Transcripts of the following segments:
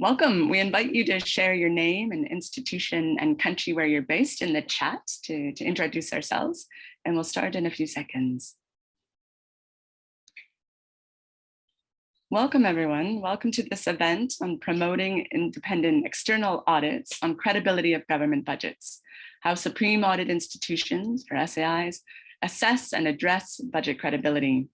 Welcome. We invite you to share your name and institution and country where you're based in the chat to introduce ourselves, and we'll start in a few seconds. Welcome, everyone. Welcome to this event on promoting independent external audits on credibility of government budgets, how Supreme Audit Institutions, or SAIs, assess and address budget credibility.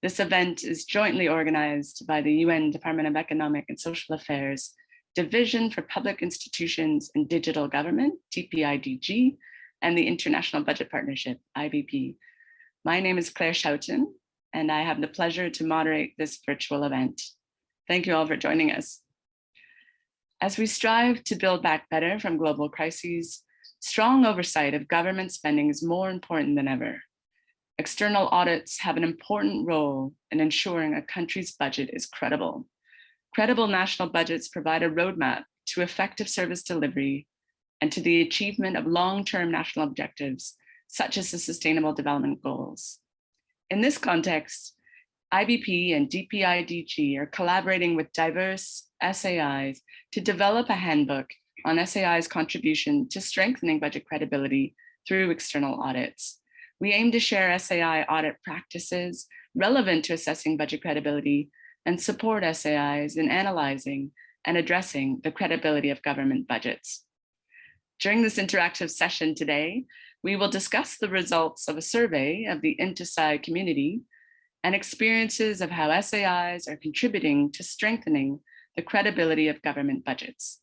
This event is jointly organized by the UN Department of Economic and Social Affairs, Division for Public Institutions and Digital Government, DPIDG, and the International Budget Partnership, IBP. My name is Claire Schouten, and I have the pleasure to moderate this virtual event. Thank you all for joining us. As we strive to build back better from global crises, strong oversight of government spending is more important than ever. External audits have an important role in ensuring a country's budget is credible. Credible national budgets provide a roadmap to effective service delivery and to the achievement of long-term national objectives, such as the Sustainable Development Goals. In this context, IBP and DPIDG are collaborating with diverse SAIs to develop a handbook on SAI's contribution to strengthening budget credibility through external audits. We aim to share SAI audit practices relevant to assessing budget credibility and support SAIs in analyzing and addressing the credibility of government budgets. During this interactive session today, we will discuss the results of a survey of the INTESAI community and experiences of how SAIs are contributing to strengthening the credibility of government budgets.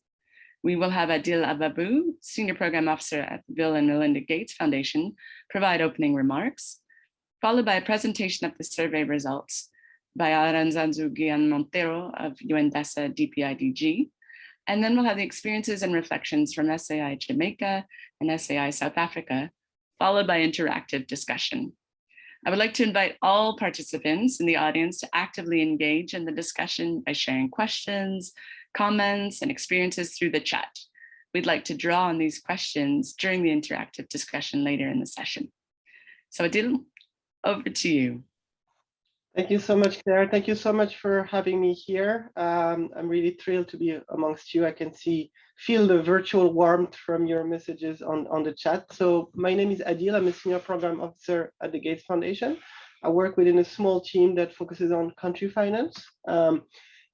We will have Adil Ababou, Senior Program Officer at the Bill and Melinda Gates Foundation, provide opening remarks, followed by a presentation of the survey results by Aránzazu Guillán Montero of UNDESA DPIDG. And then we'll have the experiences and reflections from SAI Jamaica and SAI South Africa, followed by interactive discussion. I would like to invite all participants in the audience to actively engage in the discussion by sharing questions, comments, and experiences through the chat. We'd like to draw on these questions during the interactive discussion later in the session. So Adil, over to you. Thank you so much, Claire. Thank you so much for having me here. I'm really thrilled to be amongst you. I can feel the virtual warmth from your messages on the chat. So my name is Adil. I'm a Senior Program Officer at the Gates Foundation. I work within a small team that focuses on country finance.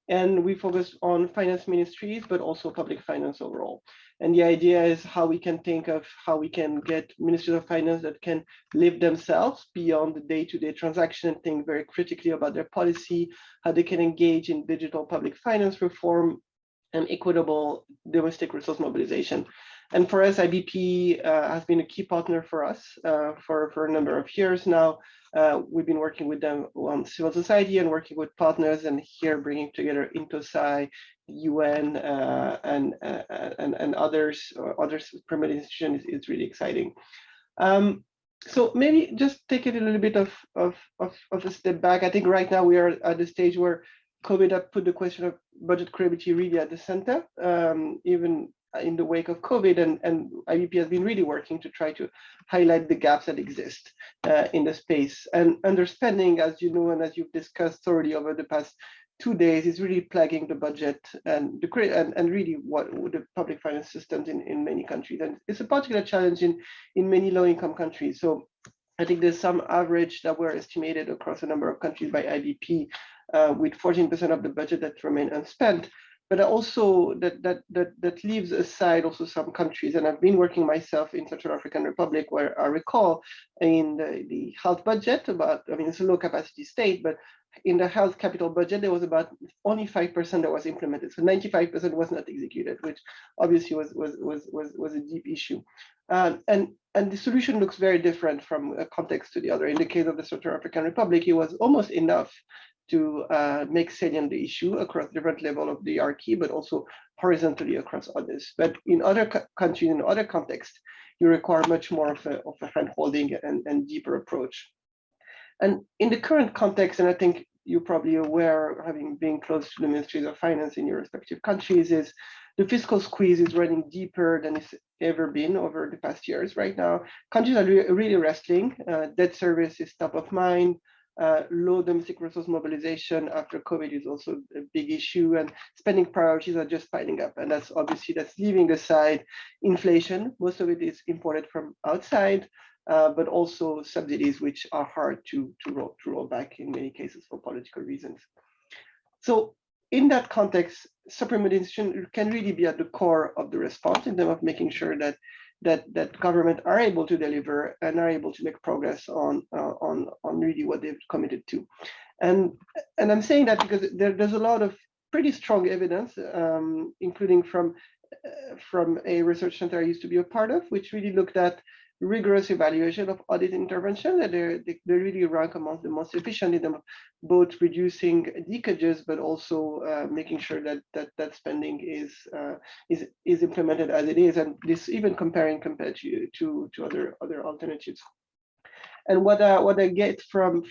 And we focus on finance ministries, but also public finance overall. And the idea is how we can think of how we can get ministries of finance that can live themselves beyond the day-to-day transaction and think very critically about their policy, how they can engage in digital public finance reform and equitable domestic resource mobilization. And for us, IBP has been a key partner for us for a number of years now. We've been working with them on civil society and working with partners, and here bringing together INTESAI, UN, and others, other Supreme institutions is really exciting. So maybe just take it a little bit of a step back. I think right now we are at the stage where COVID have put the question of budget credibility really at the center, even in the wake of COVID, and IBP has been really working to try to highlight the gaps that exist in the space. And underspending, as you know, and as you've discussed thoroughly over the past 2 days, is really plaguing the budget and really what the public finance systems in many countries. And it's a particular challenge in many low-income countries. So I think there's some average that were estimated across a number of countries by IBP with 14% of the budget that remain unspent. But also that leaves aside also some countries, and I've been working myself in Central African Republic, where I recall in the health budget it's a low capacity state, but in the health capital budget, there was about only 5% that was implemented. So 95% was not executed, which obviously was a deep issue. And the solution looks very different from a context to the other. In the case of the Central African Republic, it was almost enough to make salient the issue across different levels of the hierarchy, but also horizontally across others. But in other countries, in other contexts, you require much more of a hand-holding and deeper approach. And in the current context, and I think you're probably aware, having been close to the ministries of finance in your respective countries, is the fiscal squeeze is running deeper than it's ever been over the past years right now. Countries are really wrestling. Debt service is top of mind. Low domestic resource mobilization after COVID is also a big issue, and spending priorities are just piling up. And that's leaving aside inflation. Most of it is imported from outside, but also subsidies, which are hard to roll back in many cases for political reasons. So in that context, Supreme Audit Institutions can really be at the core of the response in terms of making sure that government are able to deliver and are able to make progress on really what they've committed to. And I'm saying that because there's a lot of pretty strong evidence, including from a research center I used to be a part of, which really looked at rigorous evaluation of audit intervention, that they really rank among the most efficient in terms of both reducing leakages, but also making sure that spending is implemented as it is, and this even compared to other alternatives. And what I get from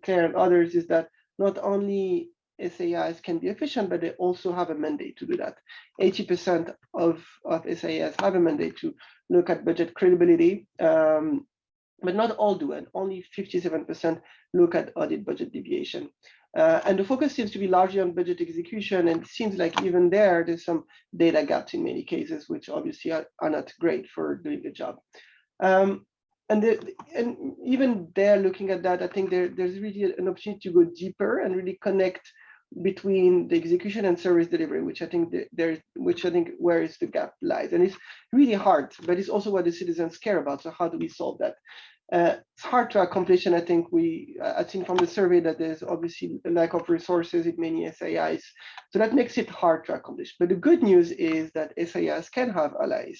Claire and others is that not only SAIs can be efficient, but they also have a mandate to do that. 80% of SAIs have a mandate to look at budget credibility, but not all do, and only 57% look at audit budget deviation. And the focus seems to be largely on budget execution, and it seems like even there's some data gaps in many cases, which obviously are not great for doing the job. And even there, looking at that, I think there's really an opportunity to go deeper and really connect between the execution and service delivery, which I think where is the gap lies. And it's really hard, but it's also what the citizens care about. So how do we solve that? It's hard to accomplish, and I think from the survey that there's obviously a lack of resources in many SAIs. So that makes it hard to accomplish. But the good news is that SAIs can have allies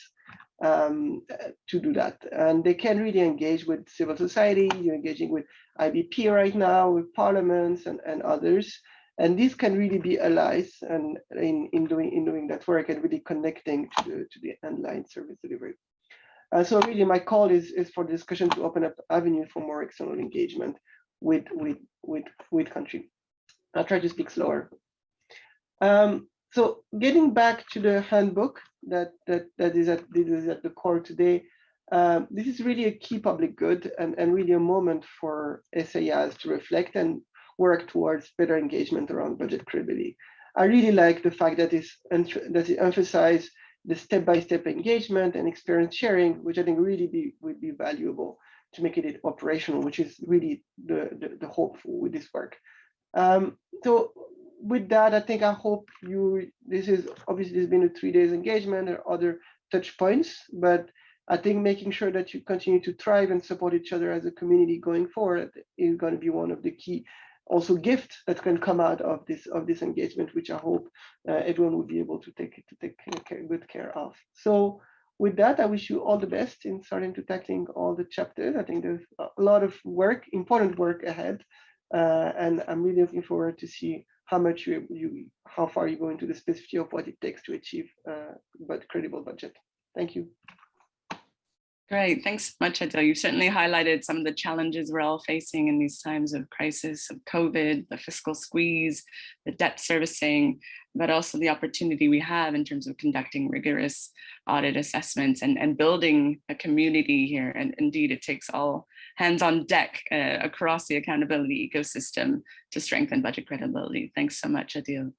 to do that, and they can really engage with civil society. You're engaging with IBP right now, with parliaments and others. And these can really be allies and in doing that work and really connecting to the end-line service delivery. So really, my call is for the discussion to open up avenue for more external engagement with country. I'll try to speak slower. So getting back to the handbook that is at the core today, this is really a key public good and really a moment for SAIs to reflect and work towards better engagement around budget credibility. I really like the fact that it emphasizes the step-by-step engagement and experience sharing, which I think really would be valuable to make it operational, which is really the hope with this work. So with that, I hope this has been a 3 days engagement or other touch points, but I think making sure that you continue to thrive and support each other as a community going forward is going to be one of the key also gifts that can come out of this engagement, which I hope everyone will be able to take good care of. So with that, I wish you all the best in starting to tackling all the chapters. I think there's a lot of work, important work ahead, and I'm really looking forward to see how far you go into the specificity of what it takes to achieve but credible budget. Thank you. Great, thanks so much, Adil. You certainly highlighted some of the challenges we're all facing in these times of crisis, of COVID, the fiscal squeeze, the debt servicing, but also the opportunity we have in terms of conducting rigorous audit assessments and building a community here. And indeed, it takes all hands on deck across the accountability ecosystem to strengthen budget credibility. Thanks so much, Adil.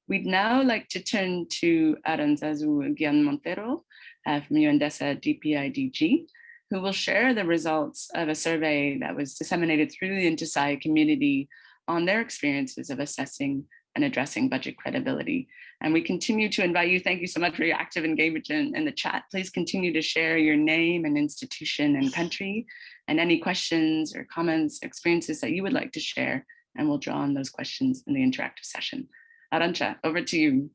We'd now like to turn to Aránzazu Guillán Montero from UNDESA DPIDG, who will share the results of a survey that was disseminated through the UNDESA community on their experiences of assessing and addressing budget credibility. And we continue to invite you. Thank you so much for your active engagement in the chat. Please continue to share your name and institution and country, and any questions or comments, experiences that you would like to share, and we'll draw on those questions in the interactive session. Arantxa, over to you.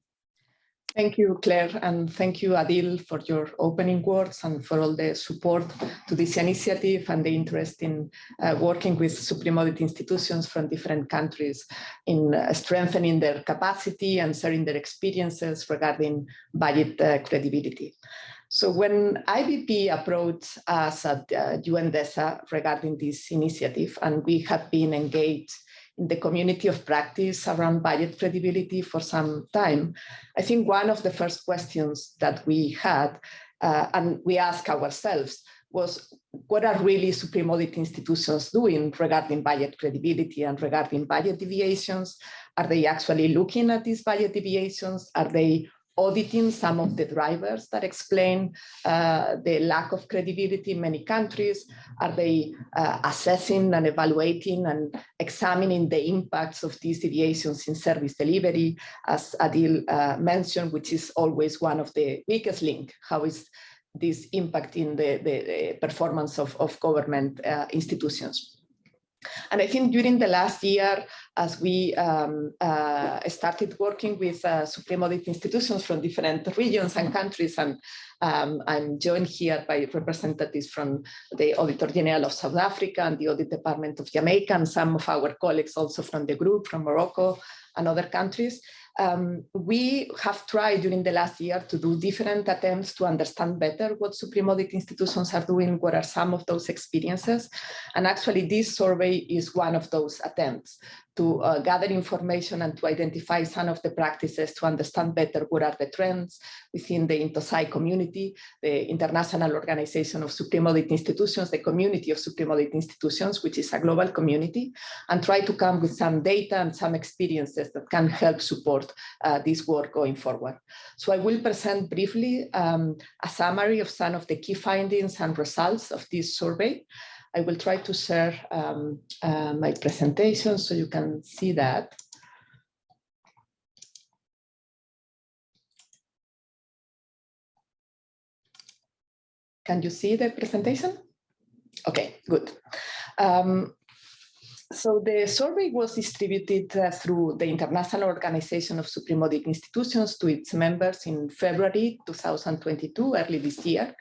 Thank you, Claire, and thank you, Adil, for your opening words and for all the support to this initiative and the interest in working with Supreme Audit Institutions from different countries in strengthening their capacity and sharing their experiences regarding budget credibility. So when IBP approached us at UNDESA regarding this initiative, and we have been engaged in the community of practice around budget credibility for some time, I think one of the first questions that we had and we asked ourselves was, what are really Supreme Audit Institutions doing regarding budget credibility and regarding budget deviations? Are they actually looking at these budget deviations? Are they auditing some of the drivers that explain the lack of credibility in many countries? Are they assessing and evaluating and examining the impacts of these deviations in service delivery, as Adil mentioned, which is always one of the weakest links? How is this impacting the performance of government institutions? And I think during the last year, as we started working with Supreme Audit Institutions from different regions and countries, and I'm joined here by representatives from the Auditor General of South Africa and the Audit Department of Jamaica, and some of our colleagues also from the group, from Morocco and other countries. We have tried during the last year to do different attempts to understand better what Supreme Audit Institutions are doing, what are some of those experiences. And actually this survey is one of those attempts to gather information and to identify some of the practices to understand better what are the trends within the INTOSAI community, the International Organization of Supreme Audit Institutions, the community of Supreme Audit Institutions, which is a global community, and try to come with some data and some experiences that can help support this work going forward. So I will present briefly a summary of some of the key findings and results of this survey. I will try to share my presentation so you can see that. Can you see the presentation? Okay, good. So the survey was distributed through the International Organization of Supreme Audit Institutions to its members in February 2022, early this year.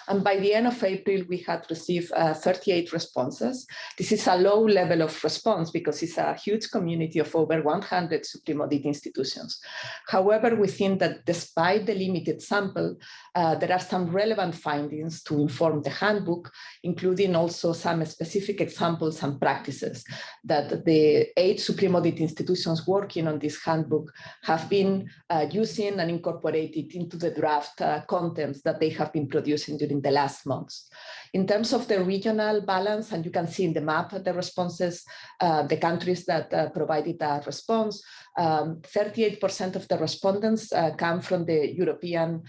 And by the end of April, we had received 38 responses. This is a low level of response because it's a huge community of over 100 Supreme Audit Institutions. However, we think that despite the limited sample, there are some relevant findings to inform the handbook, including also some specific examples and practices that the 8 Supreme Audit Institutions working on this handbook have been using and incorporated into the draft contents that they have been producing during the last months. In terms of the regional balance, and you can see in the map the responses, the countries that provided a response, 38% of the respondents come from the European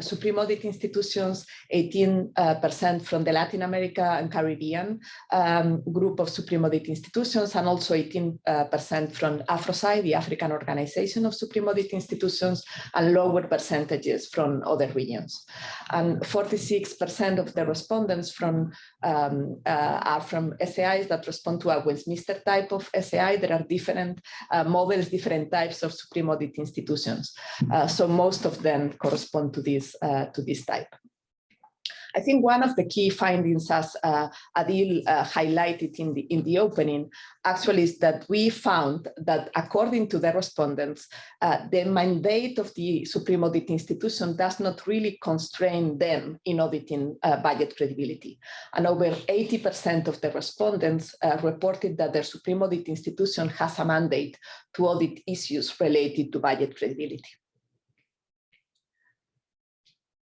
Supreme Audit Institutions, 18% from the Latin America and Caribbean group of Supreme Audit Institutions, and also 18% from AfroSci, the African Organization of Supreme Audit Institutions, and lower percentages from other regions. And 46% of the respondents are from SAIs that respond to a Westminster type of SAI. There are different models, different types of Supreme Audit Institutions. So most of them correspond to this type. I think one of the key findings, as Adil highlighted in the opening, actually is that we found that according to the respondents, the mandate of the Supreme Audit Institution does not really constrain them in auditing budget credibility. And over 80% of the respondents reported that their Supreme Audit Institution has a mandate to audit issues related to budget credibility.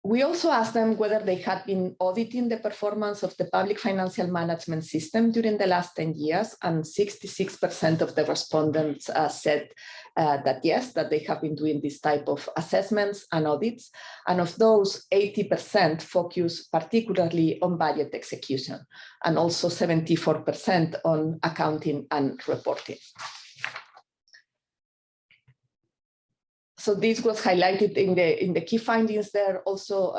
We also asked them whether they had been auditing the performance of the public financial management system during the last 10 years, and 66% of the respondents said that yes, that they have been doing this type of assessments and audits. And of those, 80% focus particularly on budget execution, and also 74% on accounting and reporting. So this was highlighted in the key findings there also,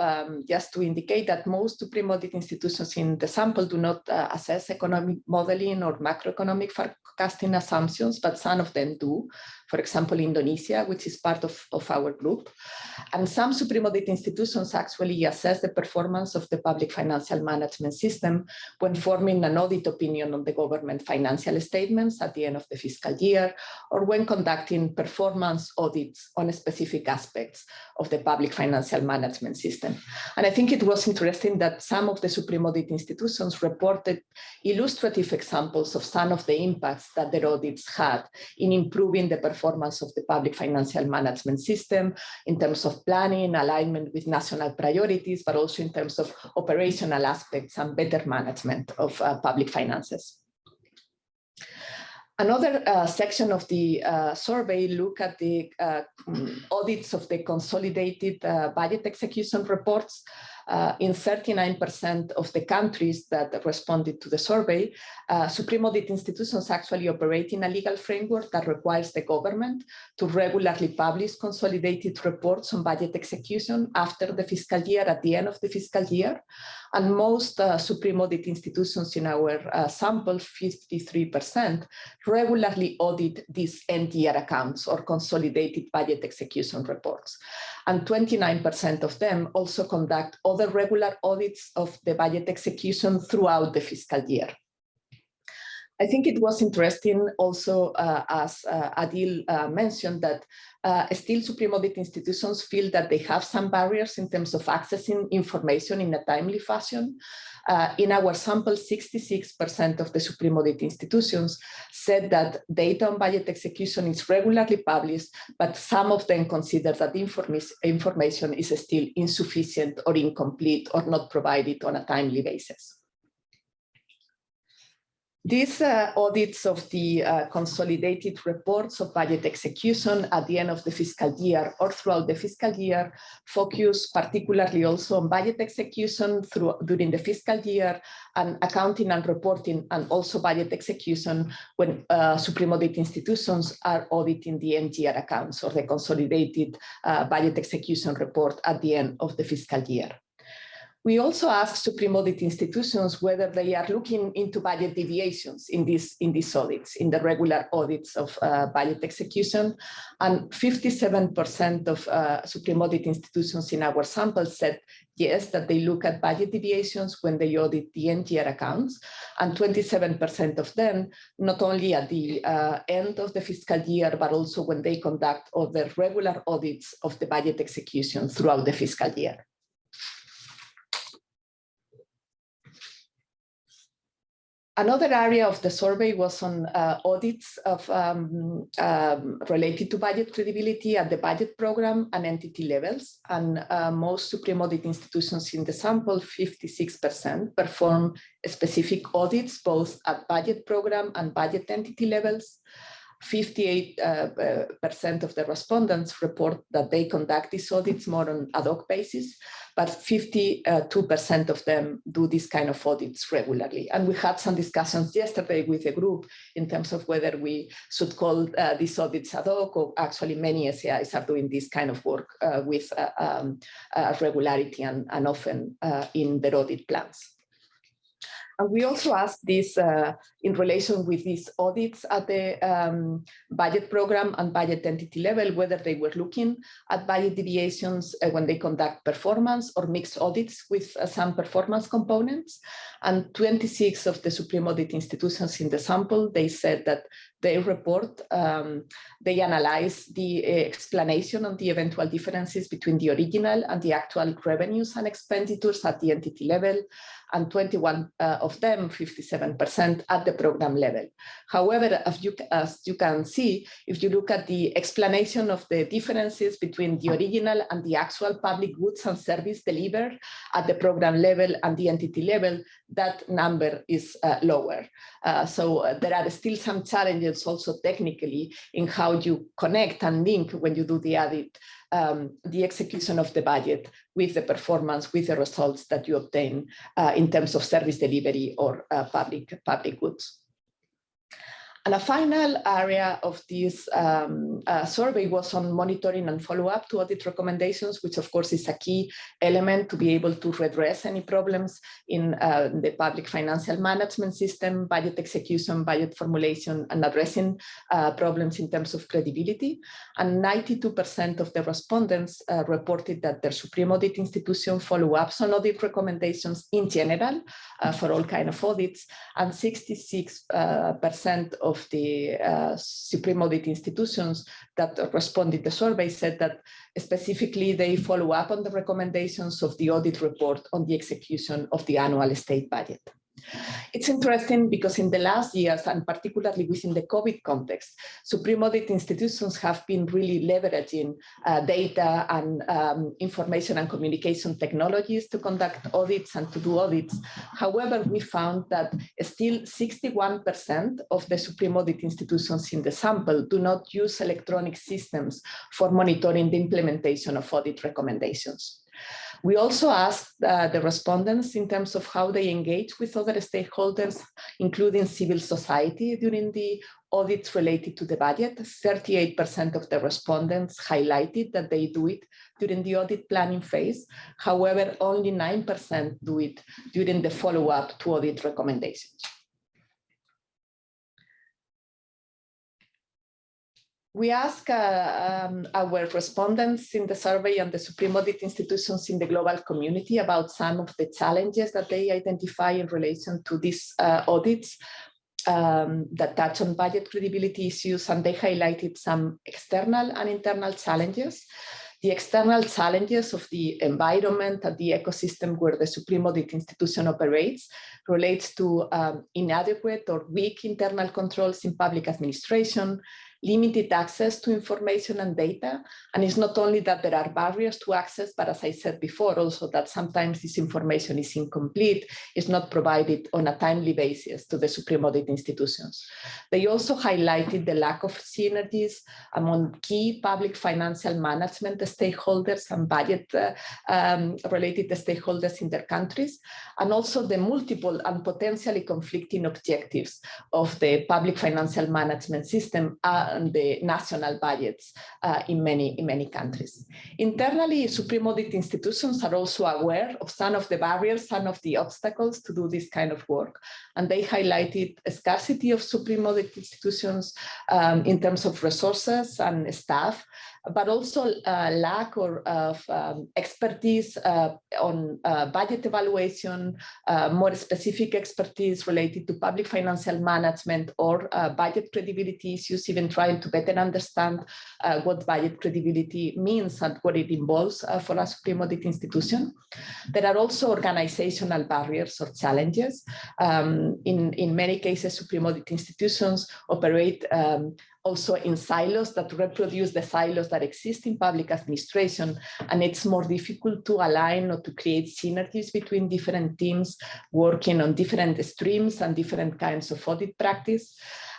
just to indicate that most Supreme Audit Institutions in the sample do not assess economic modeling or macroeconomic forecasting assumptions, but some of them do. For example, Indonesia, which is part of our group. And some Supreme Audit Institutions actually assess the performance of the public financial management system when forming an audit opinion on the government financial statements at the end of the fiscal year, or when conducting performance audits on specific aspects of the public financial management system. And I think it was interesting that some of the Supreme Audit Institutions reported illustrative examples of some of the impacts that their audits had in improving the performance performance of the public financial management system in terms of planning, alignment with national priorities, but also in terms of operational aspects and better management of public finances. Another section of the survey look at the audits of the consolidated budget execution reports. In 39% of the countries that responded to the survey, Supreme Audit Institutions actually operate in a legal framework that requires the government to regularly publish consolidated reports on budget execution after the fiscal year, at the end of the fiscal year. And most Supreme Audit Institutions in our sample, 53%, regularly audit these end-year accounts or consolidated budget execution reports. And 29% of them also conduct other regular audits of the budget execution throughout the fiscal year. I think it was interesting also, as Adil mentioned, that still Supreme Audit Institutions feel that they have some barriers in terms of accessing information in a timely fashion. In our sample, 66% of the Supreme Audit Institutions said that data on budget execution is regularly published, but some of them consider that information is still insufficient or incomplete or not provided on a timely basis. These audits of the consolidated reports of budget execution at the end of the fiscal year or throughout the fiscal year focus particularly also on budget execution during the fiscal year and accounting and reporting, and also budget execution when Supreme Audit Institutions are auditing the end-year accounts or the consolidated budget execution report at the end of the fiscal year. We also asked Supreme Audit Institutions whether they are looking into budget deviations in these audits, in the regular audits of budget execution. And 57% of Supreme Audit Institutions in our sample said yes, that they look at budget deviations when they audit the end-year accounts. And 27% of them, not only at the end of the fiscal year, but also when they conduct other regular audits of the budget execution throughout the fiscal year. Another area of the survey was on audits of related to budget credibility at the budget program and entity levels. And most Supreme Audit Institutions in the sample, 56%, perform specific audits both at budget program and budget entity levels. 58% of the respondents report that they conduct these audits more on ad hoc basis, but 52% of them do this kind of audits regularly. And we had some discussions yesterday with the group in terms of whether we should call these audits ad hoc, or actually many SAIs are doing this kind of work with regularity and often in their audit plans. And we also asked this in relation with these audits at the budget program and budget entity level, whether they were looking at budget deviations when they conduct performance or mixed audits with some performance components. And 26 of the Supreme Audit Institutions in the sample, they said that they report, they analyze the explanation on the eventual differences between the original and the actual revenues and expenditures at the entity level, and 21 of them, 57%, at the program level. However, as you can see, if you look at the explanation of the differences between the original and the actual public goods and service delivered at the program level and the entity level, that number is lower. So there are still some challenges also technically in how you connect and link when you do the audit, the execution of the budget with the performance, with the results that you obtain in terms of service delivery or public goods. And a final area of this survey was on monitoring and follow-up to audit recommendations, which of course is a key element to be able to redress any problems in the public financial management system, budget execution, budget formulation, and addressing problems in terms of credibility. And 92% of the respondents reported that their Supreme Audit Institution follow-ups on audit recommendations in general for all kinds of audits, and 66% of the Supreme Audit Institutions that responded to the survey said that specifically they follow up on the recommendations of the audit report on the execution of the annual state budget. It's interesting because in the last years, and particularly within the COVID context, Supreme Audit Institutions have been really leveraging data and information and communication technologies to conduct audits and to do audits. However, we found that still 61% of the Supreme Audit Institutions in the sample do not use electronic systems for monitoring the implementation of audit recommendations. We also asked the respondents in terms of how they engage with other stakeholders, including civil society during the audits related to the budget. 38% of the respondents highlighted that they do it during the audit planning phase. However, only 9% do it during the follow-up to audit recommendations. We asked our respondents in the survey and the Supreme Audit Institutions in the global community about some of the challenges that they identify in relation to these audits that touch on budget credibility issues, and they highlighted some external and internal challenges. The external challenges of the environment and the ecosystem where the Supreme Audit Institution operates relates to inadequate or weak internal controls in public administration, limited access to information and data. And it's not only that there are barriers to access, but as I said before, also that sometimes this information is incomplete, is not provided on a timely basis to the Supreme Audit Institutions. They also highlighted the lack of synergies among key public financial management stakeholders and budget related stakeholders in their countries, and also the multiple and potentially conflicting objectives of the public financial management system and the national budgets in many countries. Internally, Supreme Audit Institutions are also aware of some of the barriers, some of the obstacles to do this kind of work. And they highlighted a scarcity of Supreme Audit Institutions in terms of resources and staff, but also lack of expertise on budget evaluation, more specific expertise related to public financial management or budget credibility issues, even trying to better understand what budget credibility means and what it involves for a Supreme Audit institution. There are also organizational barriers or challenges. In many cases, Supreme Audit institutions operate also in silos that reproduce the silos that exist in public administration, and it's more difficult to align or to create synergies between different teams working on different streams and different kinds of audit practice.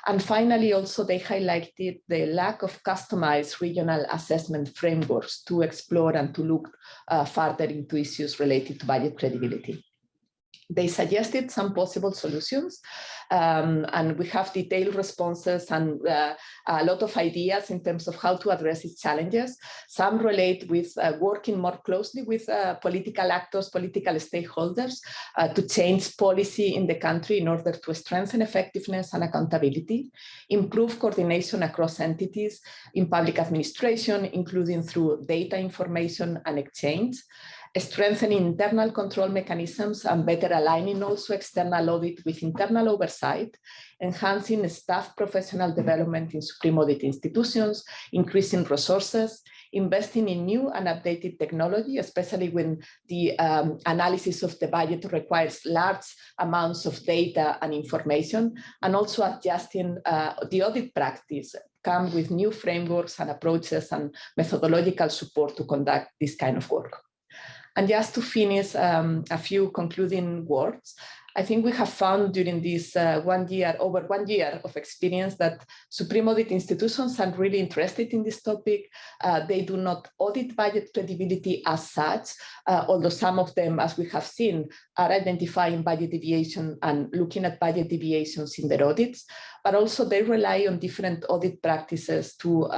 And finally, also they highlighted the lack of customized regional assessment frameworks to explore and to look further into issues related to budget credibility. They suggested some possible solutions, and we have detailed responses and a lot of ideas in terms of how to address these challenges. Some relate with working more closely with political actors, political stakeholders to change policy in the country in order to strengthen effectiveness and accountability, improve coordination across entities in public administration, including through data information and exchange, strengthening internal control mechanisms and better aligning also external audit with internal oversight, enhancing staff professional development in Supreme Audit institutions, increasing resources, investing in new and updated technology, especially when the analysis of the budget requires large amounts of data and information, and also adjusting the audit practice, come with new frameworks and approaches and methodological support to conduct this kind of work. And just to finish, a few concluding words. I think we have found during this over 1 year of experience that Supreme Audit institutions are really interested in this topic. They do not audit budget credibility as such, although some of them, as we have seen, are identifying budget deviation and looking at budget deviations in their audits, but also they rely on different audit practices to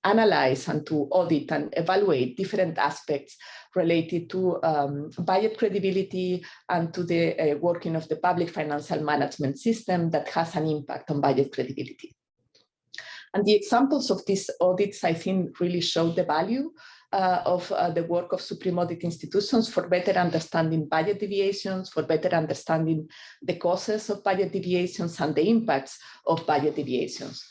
analyze and to audit and evaluate different aspects related to budget credibility and to the working of the public financial management system that has an impact on budget credibility. And the examples of these audits, I think, really show the value of the work of Supreme Audit institutions for better understanding budget deviations, for better understanding the causes of budget deviations and the impacts of budget deviations.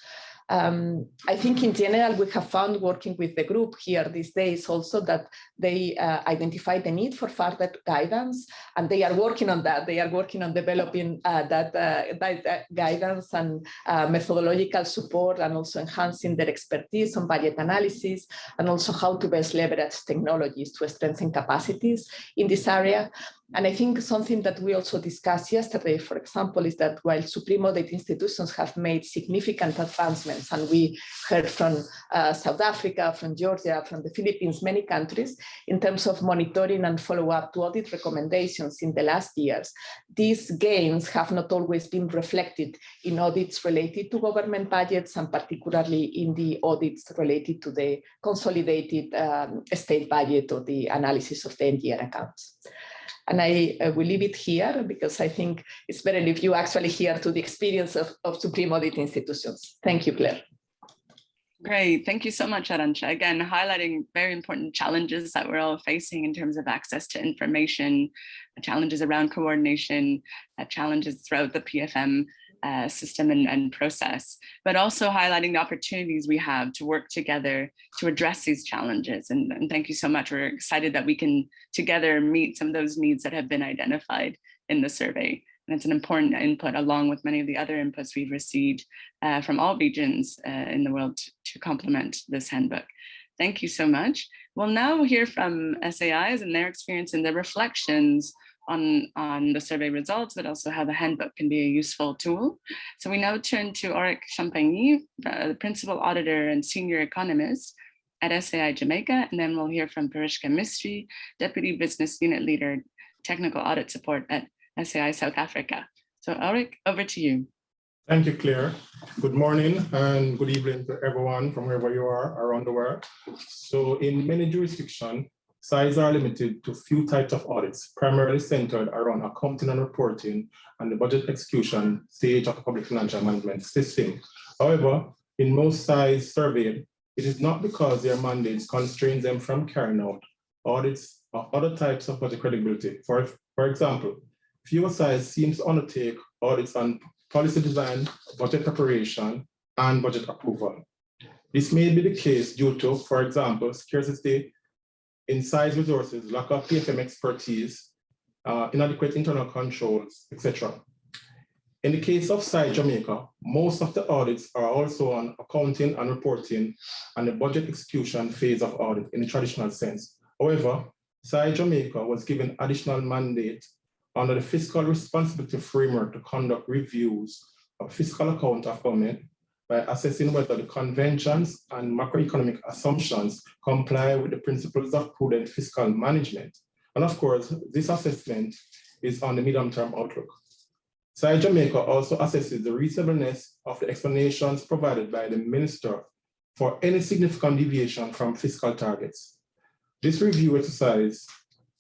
I think in general, we have found working with the group here these days also that they identify the need for further guidance, and they are working on that. They are working on developing that guidance and methodological support, and also enhancing their expertise on budget analysis, and also how to best leverage technologies to strengthen capacities in this area. And I think something that we also discussed yesterday, for example, is that while Supreme Audit Institutions have made significant advancements, and we heard from South Africa, from Georgia, from the Philippines, many countries, in terms of monitoring and follow-up to audit recommendations in the last years, these gains have not always been reflected in audits related to government budgets, and particularly in the audits related to the consolidated state budget or the analysis of the end-year accounts. And I will leave it here because I think it's better if you actually hear to the experience of Supreme Audit Institutions. Thank you, Claire. Great. Thank you so much, Arantxa. Again, highlighting very important challenges that we're all facing in terms of access to information, challenges around coordination, challenges throughout the PFM system and process, but also highlighting the opportunities we have to work together to address these challenges. And thank you so much. We're excited that we can together meet some of those needs that have been identified in the survey. And it's an important input, along with many of the other inputs we've received from all regions in the world to complement this handbook. Thank you so much. We'll now hear from SAIs and their experience and their reflections on the survey results, but also how the handbook can be a useful tool. So we now turn to Aurich Champagnie, the Principal Auditor and Senior Economist at SAI Jamaica, and then we'll hear from Parishka Mistry, Deputy Business Unit Leader, Technical Audit Support at SAI South Africa. So Aurich, over to you. Thank you, Claire. Good morning and good evening to everyone from wherever you are around the world. So in many jurisdictions, SAIs are limited to few types of audits, primarily centered around accounting and reporting and the budget execution stage of the public financial management system. However, in most SAIs surveyed, it is not because their mandates constrain them from carrying out audits or other types of budget credibility. For example, fewer SAIs seems to undertake audits on policy design, budget preparation, and budget approval. This may be the case due to, for example, scarcity in SAIs resources, lack of PFM expertise, inadequate internal controls, etc. In the case of SAI Jamaica, most of the audits are also on accounting and reporting and the budget execution phase of audit in the traditional sense. However, SAI Jamaica was given additional mandate under the fiscal responsibility framework to conduct reviews of fiscal account of government by assessing whether the conventions and macroeconomic assumptions comply with the principles of prudent fiscal management. And of course, this assessment is on the medium-term outlook. SAI Jamaica also assesses the reasonableness of the explanations provided by the minister for any significant deviation from fiscal targets. This review exercise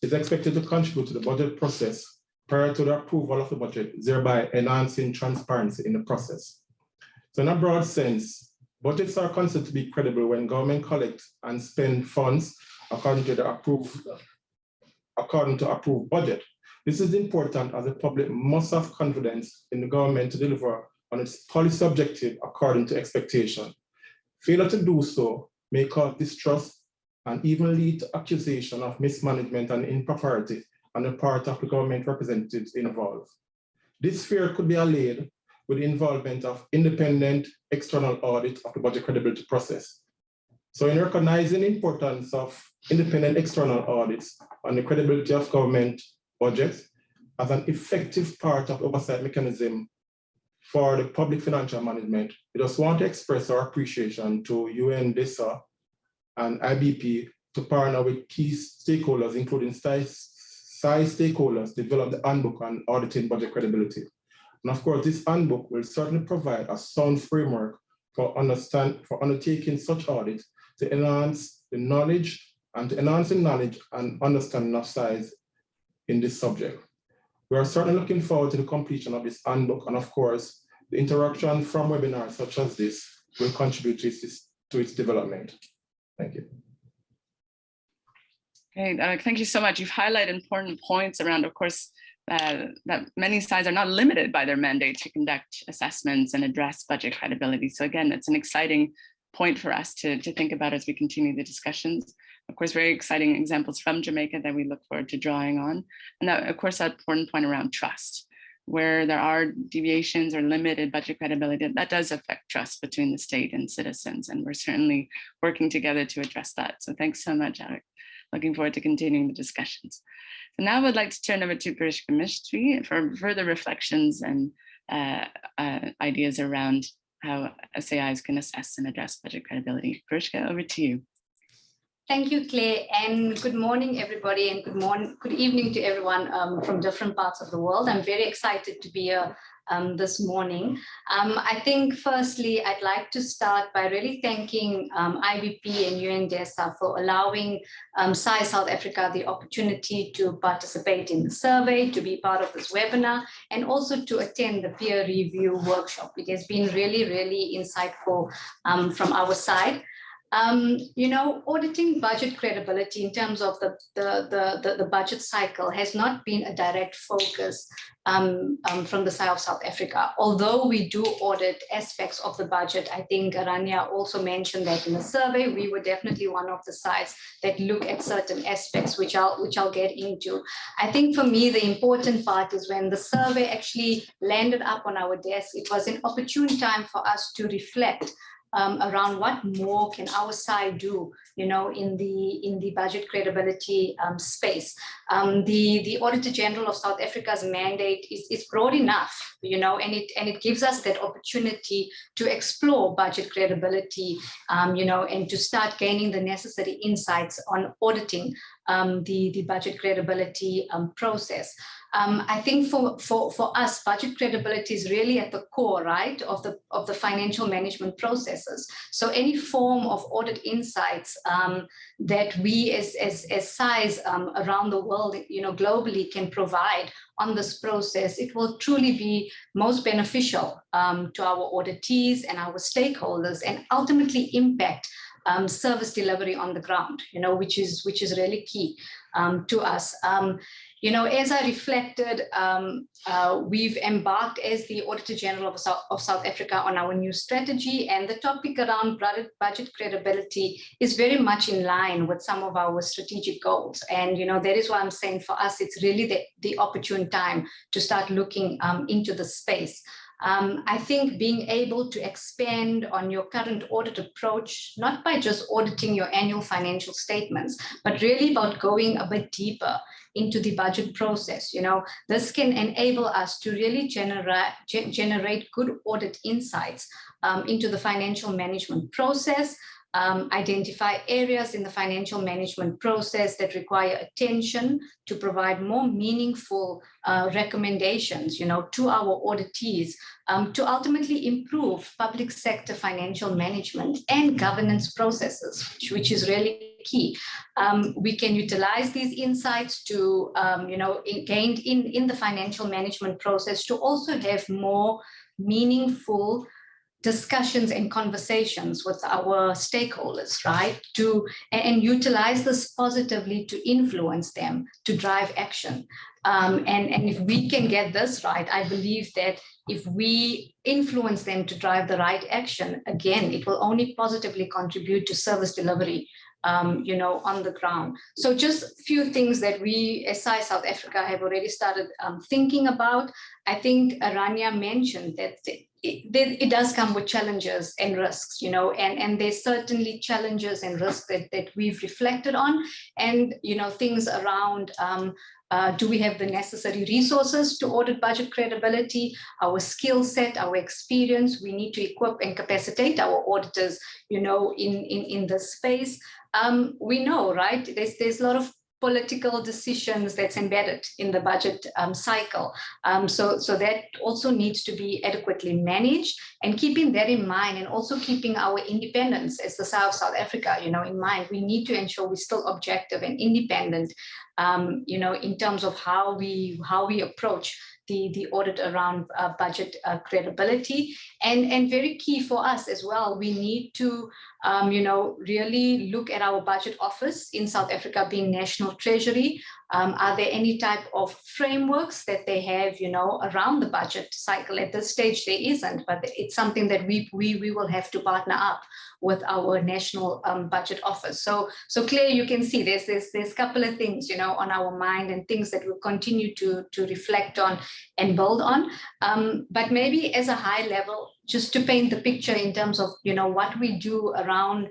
is expected to contribute to the budget process prior to the approval of the budget, thereby enhancing transparency in the process. So in a broad sense, budgets are considered to be credible when government collects and spend funds according to approved budget. This is important as the public must have confidence in the government to deliver on its policy objective according to expectation. Failure to do so may cause distrust and even lead to accusation of mismanagement and impropriety on the part of the government representatives involved. This fear could be allayed with the involvement of independent external audit of the budget credibility process. So in recognizing the importance of independent external audits on the credibility of government budgets as an effective part of oversight mechanism for the public financial management, we just want to express our appreciation to UNDESA and IBP to partner with key stakeholders, including SAI stakeholders, to develop the handbook on auditing budget credibility. And of course, this handbook will certainly provide a sound framework for undertaking such audits to enhance the knowledge and understanding of SAIs in this subject. We are certainly looking forward to the completion of this handbook, and of course, the interaction from webinars such as this will contribute to its development. Thank you. Great, thank you so much. You've highlighted important points around, of course, that many sides are not limited by their mandate to conduct assessments and address budget credibility. So again, it's an exciting point for us to think about as we continue the discussions. Of course, very exciting examples from Jamaica that we look forward to drawing on. And that, of course, that important point around trust, where there are deviations or limited budget credibility, that does affect trust between the state and citizens. And we're certainly working together to address that. So thanks so much, Aurich. Looking forward to continuing the discussions. So now I would like to turn over to Parishka Mistry for further reflections and ideas around how SAIs can assess and address budget credibility. Parishka, over to you. Thank you, Claire, and good morning, everybody, and good evening to everyone from different parts of the world. I'm very excited to be here this morning. I think, firstly, I'd like to start by really thanking IBP and UNDESA for allowing SAI South Africa the opportunity to participate in the survey, to be part of this webinar, and also to attend the peer review workshop. It has been really, really insightful from our side. You know, auditing budget credibility in terms of the budget cycle has not been a direct focus from the side of South Africa. Although we do audit aspects of the budget, I think Aranya also mentioned that in the survey, we were definitely one of the sides that look at certain aspects, which I'll get into. I think for me, the important part is when the survey actually landed up on our desk, it was an opportune time for us to reflect around what more can our side do, you know, in the budget credibility space. The Auditor General of South Africa's mandate is broad enough, you know, and it gives us that opportunity to explore budget credibility, you know, and to start gaining the necessary insights on auditing the budget credibility process. I think for us, budget credibility is really at the core, right, of the financial management processes. So any form of audit insights that we as SAIs around the world, you know, globally can provide on this process, it will truly be most beneficial to our auditees and our stakeholders, and ultimately impact service delivery on the ground, you know, which is really key to us. You know, as I reflected, we've embarked as the Auditor General of South Africa on our new strategy, and the topic around budget credibility is very much in line with some of our strategic goals. And, you know, that is why I'm saying for us, it's really the opportune time to start looking into the space. I think being able to expand on your current audit approach, not by just auditing your annual financial statements, but really about going a bit deeper into the budget process. You know, this can enable us to really generate good audit insights into the financial management process, identify areas in the financial management process that require attention to provide more meaningful recommendations, you know, to our auditees, to ultimately improve public sector financial management and governance processes, which is really key. We can utilize these insights to, you know, gained in the financial management process to also have more meaningful discussions and conversations with our stakeholders, right? And utilize this positively to influence them, to drive action. And if we can get this right, I believe that if we influence them to drive the right action, again, it will only positively contribute to service delivery, you know, on the ground. So just a few things that we as SAI South Africa have already started thinking about. I think Aranya mentioned that it does come with challenges and risks, you know, and there's certainly challenges and risks that we've reflected on, and, you know, things around do we have the necessary resources to audit budget credibility, our skill set, our experience. We need to equip and capacitate our auditors, you know, in this space. We know, right, there's a lot of political decisions that's embedded in the budget cycle. So that also needs to be adequately managed, and keeping that in mind, and also keeping our independence as the South Africa, you know, in mind. We need to ensure we're still objective and independent, you know, in terms of how we approach the audit around budget credibility. And very key for us as well, we need to really look at our budget office in South Africa being National Treasury. Are there any type of frameworks that they have, around the budget cycle? At this stage, there isn't, but it's something that we will have to partner up with our national budget office. So Claire, you can see there's a couple of things, on our mind and things that we'll continue to reflect on and build on. But maybe as a high level, just to paint the picture in terms of, what we do around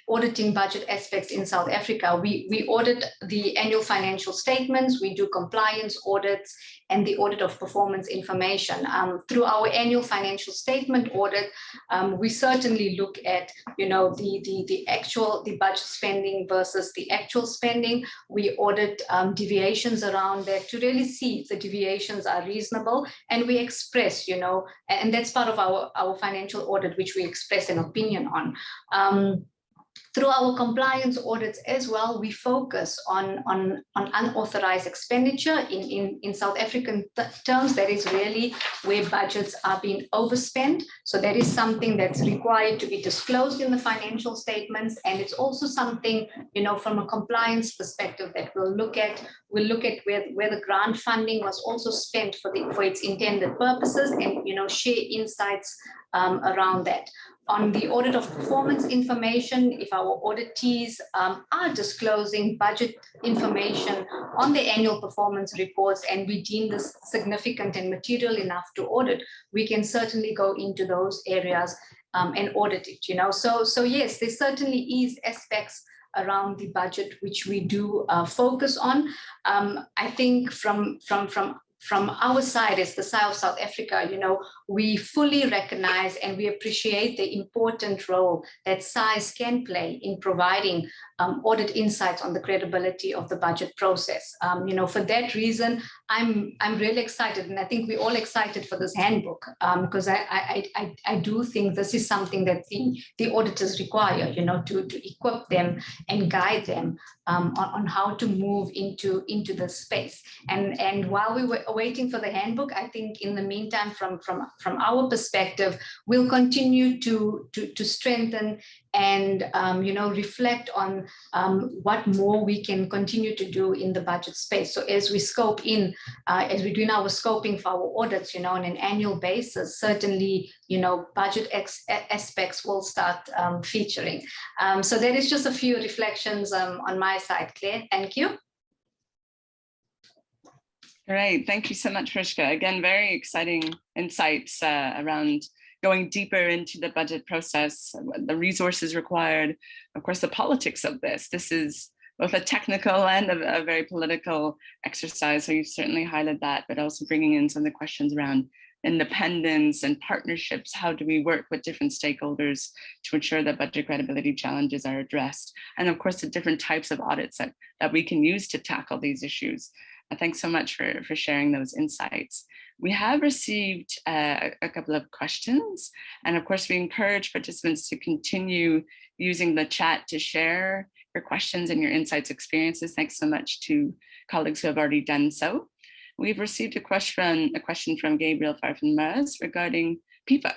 auditing budget aspects in South Africa. We audit the annual financial statements, we do compliance audits, and the audit of performance information. Through our annual financial statement audit, we certainly look at, the budget spending versus the actual spending. We audit deviations around that to really see if the deviations are reasonable, and we express, and that's part of our financial audit, which we express an opinion on. Through our compliance audits as well, we focus on unauthorized expenditure. In South African terms, that is really where budgets are being overspent. So that is something that's required to be disclosed in the financial statements. And it's also something, from a compliance perspective that we'll look at where the grant funding was also spent for its intended purposes, and share insights around that. On the audit of performance information, if our auditees are disclosing budget information on the annual performance reports and we deem this significant and material enough to audit, we can certainly go into those areas and audit it. So yes, there certainly is aspects around the budget which we do focus on. I think from our side, as the side of South Africa, we fully recognize and we appreciate the important role that size can play in providing audit insights on the credibility of the budget process. For that reason, I'm really excited, and I think we're all excited for this handbook, because I do think this is something that the auditors require, to equip them and guide them on how to move into this space. And while we were waiting for the handbook, I think in the meantime, from our perspective, we'll continue to strengthen and reflect on what more we can continue to do in the budget space. So as we scope in, as we're doing our scoping for our audits, on an annual basis, certainly, budget aspects will start featuring. So that is just a few reflections on my side, Claire. Thank you. All right, thank you so much, Parishka. Again, very exciting insights around going deeper into the budget process, the resources required, of course, the politics of this. This is both a technical and a very political exercise. So you've certainly highlighted that, but also bringing in some of the questions around independence and partnerships. How do we work with different stakeholders to ensure that budget credibility challenges are addressed? And of course, the different types of audits that we can use to tackle these issues. Thanks so much for sharing those insights. We have received a couple of questions, and of course we encourage participants to continue using the chat to share your questions and your insights, experiences. Thanks so much to colleagues who have already done so. We've received a question from Gabriel Farfan-Mers regarding PIPA.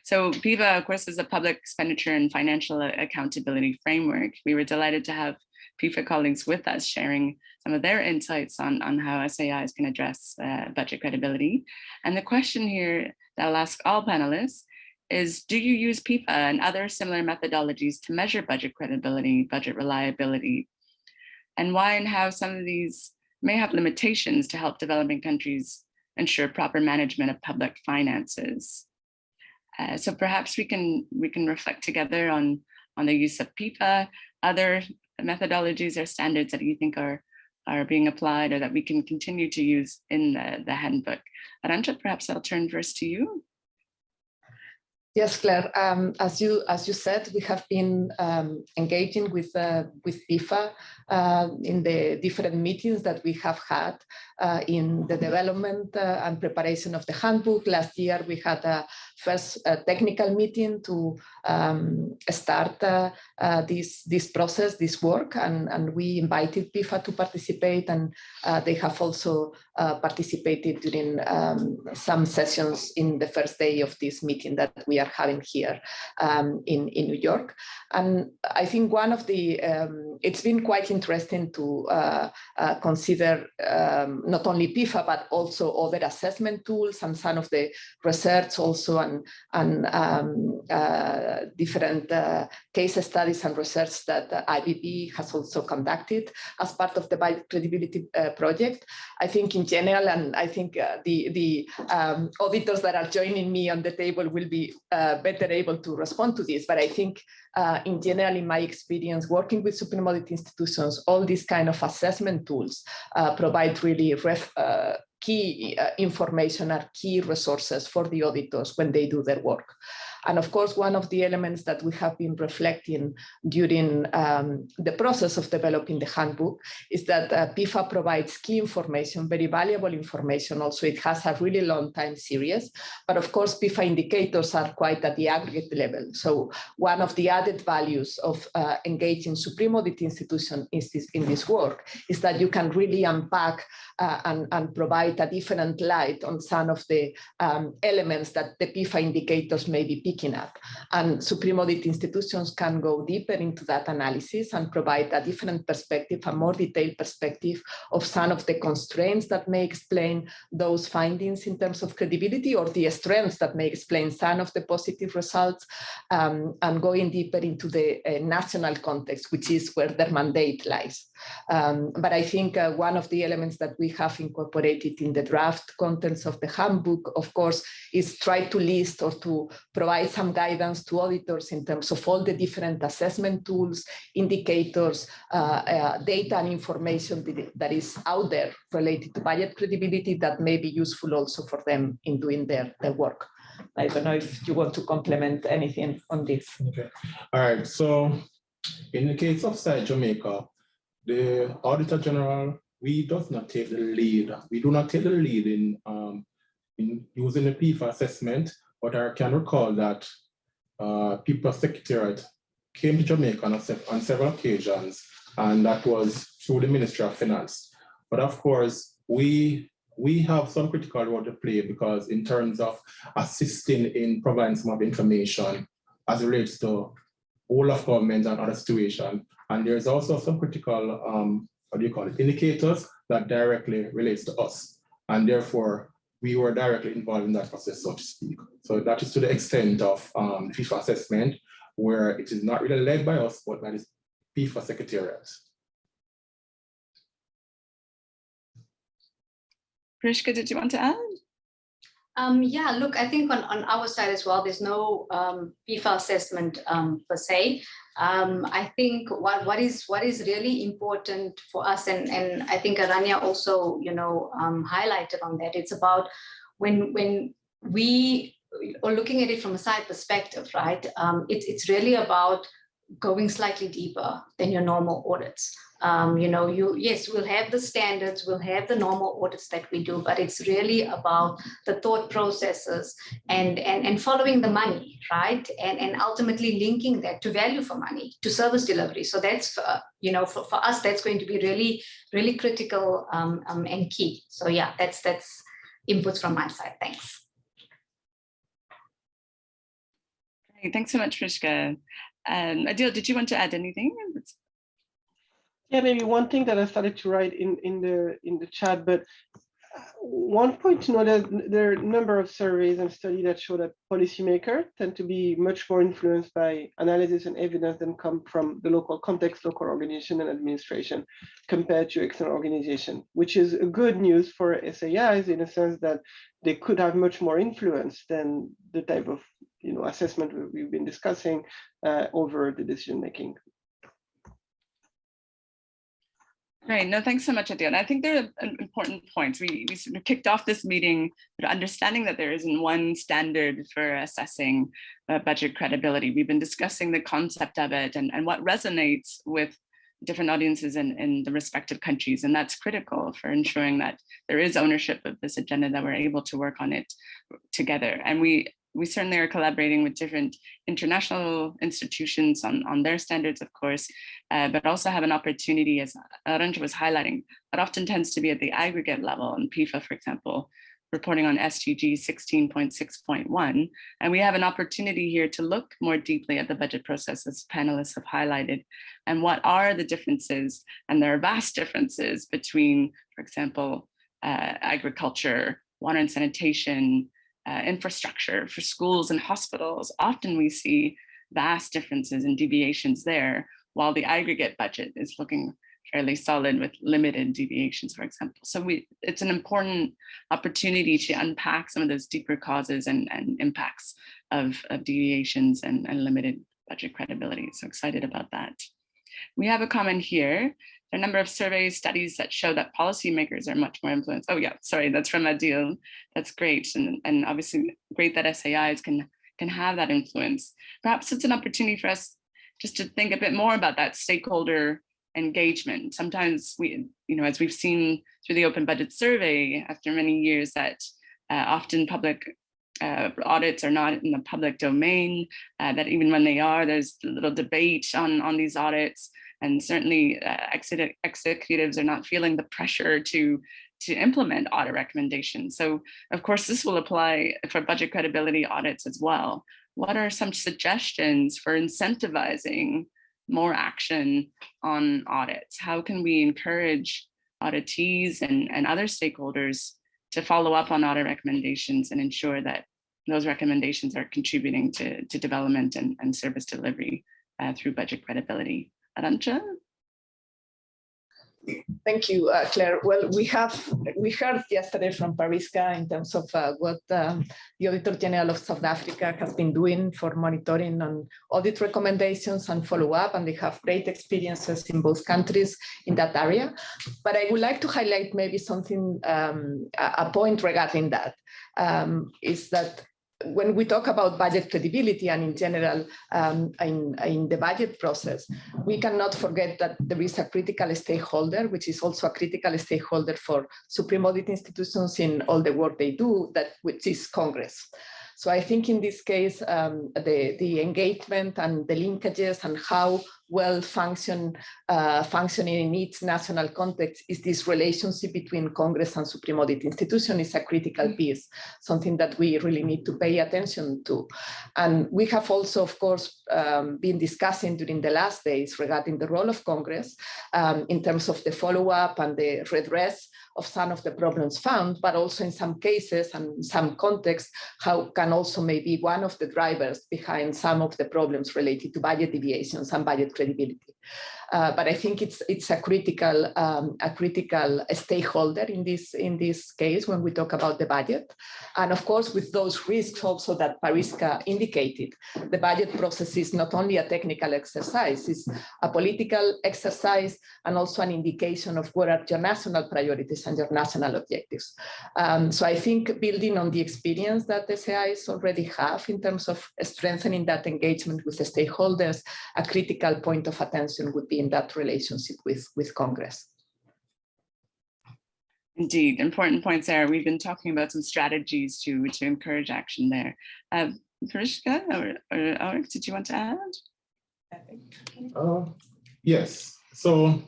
So PIPA, of course, is a public expenditure and financial accountability framework. We were delighted to have PIPA colleagues with us sharing some of their insights on how SAIs can address budget credibility. And the question here that I'll ask all panelists is, do you use PIPA and other similar methodologies to measure budget credibility, budget reliability, and why and how some of these may have limitations to help developing countries ensure proper management of public finances? So perhaps we can reflect together on the use of PIPA, other methodologies or standards that you think are being applied or that we can continue to use in the handbook. Aránzazu, perhaps I'll turn first to you. Yes, Claire. As you said, we have been engaging with PIPA in the different meetings that we have had in the development and preparation of the handbook. Last year, we had a first technical meeting to start this process, this work, and we invited PIFA to participate, and they have also participated during some sessions in the first day of this meeting that we are having here in New York. And I think one of the, it's been quite interesting to consider not only PIFA, but also other assessment tools and some of the research also, and different case studies and research that IBP has also conducted as part of the budget credibility project. I think in general, and I think the auditors that are joining me on the table will be better able to respond to this, but I think in general, in my experience working with Supreme Audit Institutions, all these kind of assessment tools provide really key information or key resources for the auditors when they do their work. And of course, one of the elements that we have been reflecting during the process of developing the handbook is that PIFA provides key information, very valuable information. Also, it has a really long time series, but of course, PIFA indicators are quite at the aggregate level. So one of the added values of engaging Supreme Audit Institution in this work is that you can really unpack and provide a different light on some of the elements that the PIFA indicators may be picking up. And Supreme Audit Institutions can go deeper into that analysis and provide a different perspective, a more detailed perspective of some of the constraints that may explain those findings in terms of credibility, or the strengths that may explain some of the positive results, and going deeper into the national context, which is where their mandate lies. But I think one of the elements that we have incorporated in the draft contents of the handbook, of course, is try to list or to provide some guidance to auditors in terms of all the different assessment tools, indicators, data and information that is out there related to budget credibility that may be useful also for them in doing their work. I don't know if you want to complement anything on this. Okay. All right. So in the case of Jamaica, the Auditor General, we do not take the lead. We do not take the lead in using the PIFA assessment, but I can recall that PIFA Secretariat came to Jamaica on several occasions, and that was through the Ministry of Finance. But of course, we have some critical role to play, because in terms of assisting in providing some of the information as it relates to whole of government and other situations. And there's also some critical, indicators that directly relates to us. And therefore, we were directly involved in that process, so to speak. So that is to the extent of PIFA assessment, where it is not really led by us, but that is PIFA Secretariat. Parishka, did you want to add? Yeah, look, I think on our side as well, there's no PIFA assessment per se. I think what is really important for us, and I think Aranya also, highlighted on that. It's about when we are looking at it from a side perspective, right? It's really about going slightly deeper than your normal audits. Yes, we'll have the standards, we'll have the normal audits that we do, but it's really about the thought processes and following the money, right? And ultimately linking that to value for money, to service delivery. So that's, for us, that's going to be really, really critical and key. So yeah, that's inputs from my side. Thanks. Great. Thanks so much, Parishka. Adil, did you want to add anything? Yeah, maybe one thing that I started to write in the chat, but one point to know that there are a number of surveys and studies that show that policymakers tend to be much more influenced by analysis and evidence than come from the local context, local organization and administration compared to external organization, which is good news for SAIs in a sense that they could have much more influence than the type of assessment we've been discussing over the decision making. Great. No, thanks so much, Adil. And I think there are important points. We sort of kicked off this meeting understanding that there isn't one standard for assessing budget credibility. We've been discussing the concept of it and what resonates with different audiences in the respective countries. And that's critical for ensuring that there is ownership of this agenda, that we're able to work on it together. And we we certainly are collaborating with different international institutions on their standards, of course, but also have an opportunity, as Aránzazu was highlighting, that often tends to be at the aggregate level. In PIFA, for example, reporting on SDG 16.6.1. And we have an opportunity here to look more deeply at the budget process, as panelists have highlighted, and what are the differences, and there are vast differences between, for example, agriculture, water and sanitation, infrastructure for schools and hospitals. Often we see vast differences and deviations there, while the aggregate budget is looking fairly solid with limited deviations, for example. So it's an important opportunity to unpack some of those deeper causes and impacts of deviations and limited budget credibility. So excited about that. We have a comment here. There are a number of survey studies that show that policymakers are much more influenced. Oh yeah, sorry, that's from Adil. That's great. And obviously great that SAIs can have that influence. Perhaps it's an opportunity for us just to think a bit more about that stakeholder engagement. Sometimes we, as we've seen through the Open Budget Survey after many years, that often public audits are not in the public domain, that even when they are, there's a little debate on these audits, and certainly executives are not feeling the pressure to implement audit recommendations. So of course, this will apply for budget credibility audits as well. What are some suggestions for incentivizing more action on audits? How can we encourage auditees and other stakeholders to follow up on audit recommendations and ensure that those recommendations are contributing to development and service delivery through budget credibility? Aránzazu? Thank you, Claire. Well, we heard yesterday from Parishka in terms of what the Auditor General of South Africa has been doing for monitoring on audit recommendations and follow-up, and they have great experiences in both countries in that area. But I would like to highlight maybe something, a point regarding that, is that when we talk about budget credibility and in general in the budget process, we cannot forget that there is a critical stakeholder, which is also a critical stakeholder for Supreme Audit Institutions in all the work they do, which is Congress. So I think in this case, the engagement and the linkages and how well functioning in each national context is this relationship between Congress and Supreme Audit Institution is a critical piece, something that we really need to pay attention to. And we have also, of course, been discussing during the last days regarding the role of Congress in terms of the follow-up and the redress of some of the problems found, but also in some cases and in some contexts, how can also maybe one of the drivers behind some of the problems related to budget deviations and budget credibility. But I think it's a critical stakeholder in this case when we talk about the budget. And of course, with those risks also that Parishka indicated, the budget process is not only a technical exercise, it's a political exercise and also an indication of what are your national priorities and your national objectives. So I think building on the experience that the SAIs already have in terms of strengthening that engagement with the stakeholders, a critical point of attention would be in that relationship with Congress. Indeed, important points there. We've been talking about some strategies to encourage action there. Parishka or Aurich, did you want to add? Yes. So,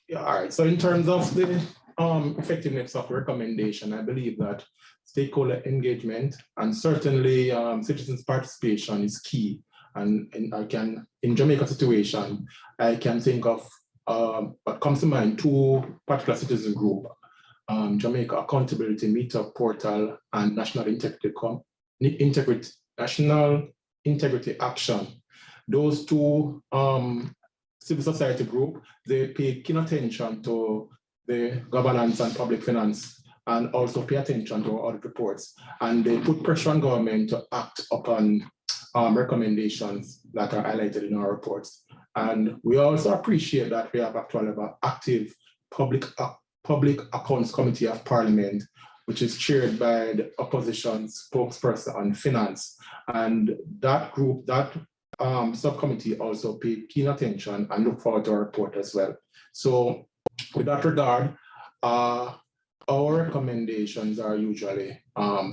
yeah, all right. So in terms of the effectiveness of recommendation, I believe that stakeholder engagement and certainly citizens' participation is key. And in Jamaica situation, I can think of what comes to mind, two particular citizen group, Jamaica Accountability Meetup Portal and National Integrity Action. Those two civil society group, they pay keen attention to the governance and public finance and also pay attention to our audit reports. And they put pressure on government to act upon recommendations that are highlighted in our reports. And we also appreciate that we have actually an active public accounts committee of parliament, which is chaired by the opposition spokesperson on finance. And that group, that subcommittee also pay keen attention and look forward to our report as well. So with that regard, our recommendations are usually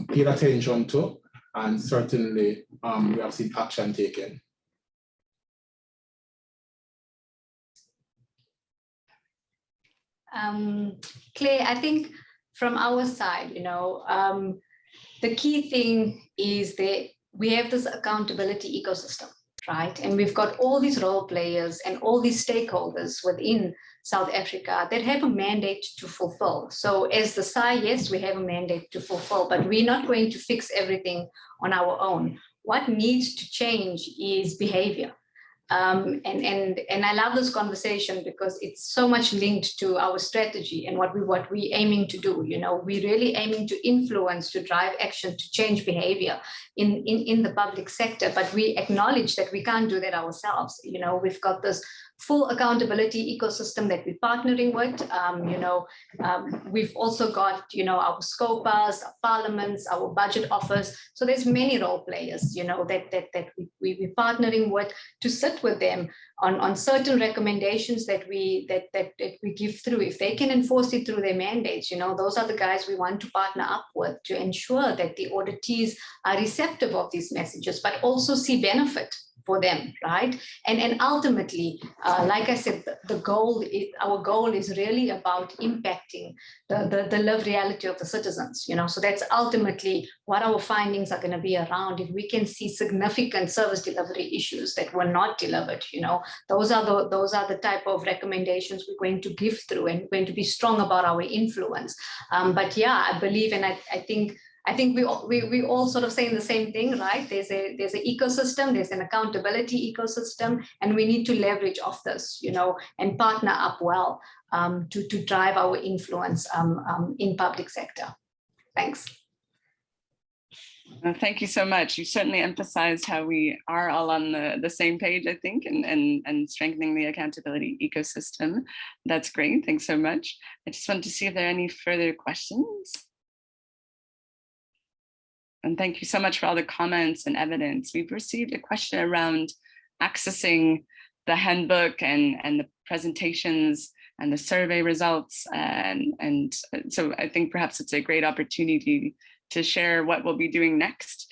paid attention to and certainly we have seen action taken. Claire, I think from our side, the key thing is that we have this accountability ecosystem, right? And we've got all these role players and all these stakeholders within South Africa that have a mandate to fulfill. So as the SAI, yes, we have a mandate to fulfill, but we're not going to fix everything on our own. What needs to change is behavior. And I love this conversation because it's so much linked to our strategy and what we're aiming to do. We're really aiming to influence, to drive action, to change behavior in the public sector. But we acknowledge that we can't do that ourselves. We've got this full accountability ecosystem that we're partnering with. We've also got, our scopers, our parliaments, our budget office. So there's many role players, that we're partnering with to sit with them on certain recommendations that we give through. If they can enforce it through their mandates, those are the guys we want to partner up with to ensure that the auditees are receptive of these messages, but also see benefit for them, right? And ultimately, like I said, our goal is really about impacting the lived reality of the citizens, So that's ultimately what our findings are going to be around. If we can see significant service delivery issues that were not delivered, those are the type of recommendations we're going to give through, and we're going to be strong about our influence. But yeah, I believe, and I think we all sort of saying the same thing, right? There's an ecosystem, there's an accountability ecosystem, and we need to leverage off this, and partner up well to drive our influence in public sector. Thanks. Thank you so much. You certainly emphasized how we are all on the same page, I think, and strengthening the accountability ecosystem. That's great. Thanks so much. I just wanted to see if there are any further questions. And thank you so much for all the comments and evidence. We've received a question around accessing the handbook and the presentations and the survey results. And so I think perhaps it's a great opportunity to share what we'll be doing next.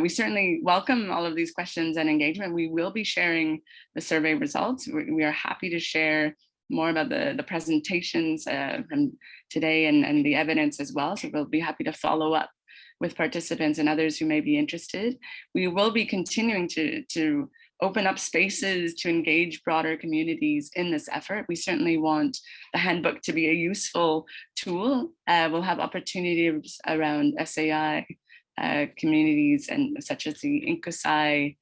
We certainly welcome all of these questions and engagement. We will be sharing the survey results. We are happy to share more about the presentations from today and the evidence as well. So we'll be happy to follow up with participants and others who may be interested. We will be continuing to open up spaces to engage broader communities in this effort. We certainly want the handbook to be a useful tool. We'll have opportunities around SAI communities and such as the INCOSAI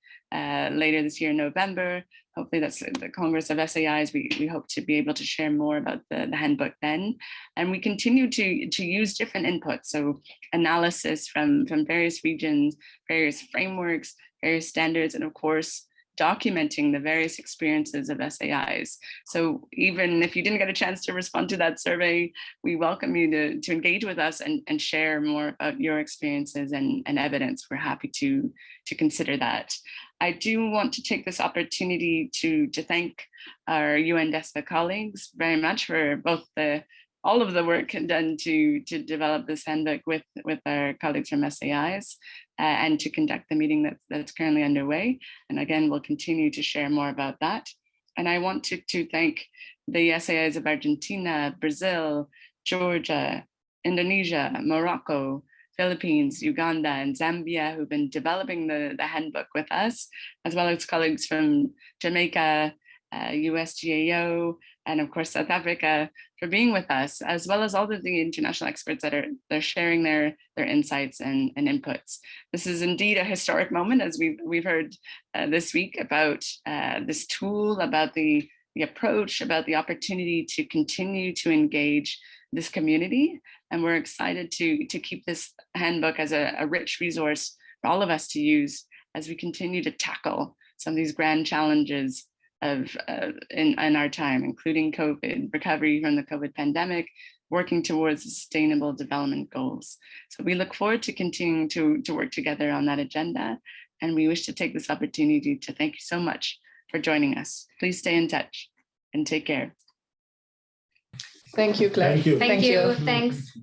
later this year in November. Hopefully that's the Congress of SAIs. We hope to be able to share more about the handbook then. And we continue to use different inputs. So analysis from various regions, various frameworks, various standards, and of course, documenting the various experiences of SAIs. So even if you didn't get a chance to respond to that survey, we welcome you to engage with us and share more about your experiences and evidence. We're happy to consider that. I do want to take this opportunity to thank our UNDESA colleagues very much for both all of the work done to develop this handbook with our colleagues from SAIs and to conduct the meeting that's currently underway. And again, we'll continue to share more about that. And I want to thank the SAIs of Argentina, Brazil, Georgia, Indonesia, Morocco, Philippines, Uganda, and Zambia, who've been developing the handbook with us, as well as colleagues from Jamaica, USGAO, and of course, South Africa, for being with us, as well as all of the international experts that are sharing their insights and inputs. This is indeed a historic moment, as we've heard this week about this tool, about the approach, about the opportunity to continue to engage this community. And we're excited to keep this handbook as a rich resource for all of us to use as we continue to tackle some of these grand challenges in our time, including COVID, recovery from the COVID pandemic, working towards sustainable development goals. So we look forward to continuing to work together on that agenda. And we wish to take this opportunity to thank you so much for joining us. Please stay in touch and take care. Thank you, Claire. Thank you. Thank you. Thanks.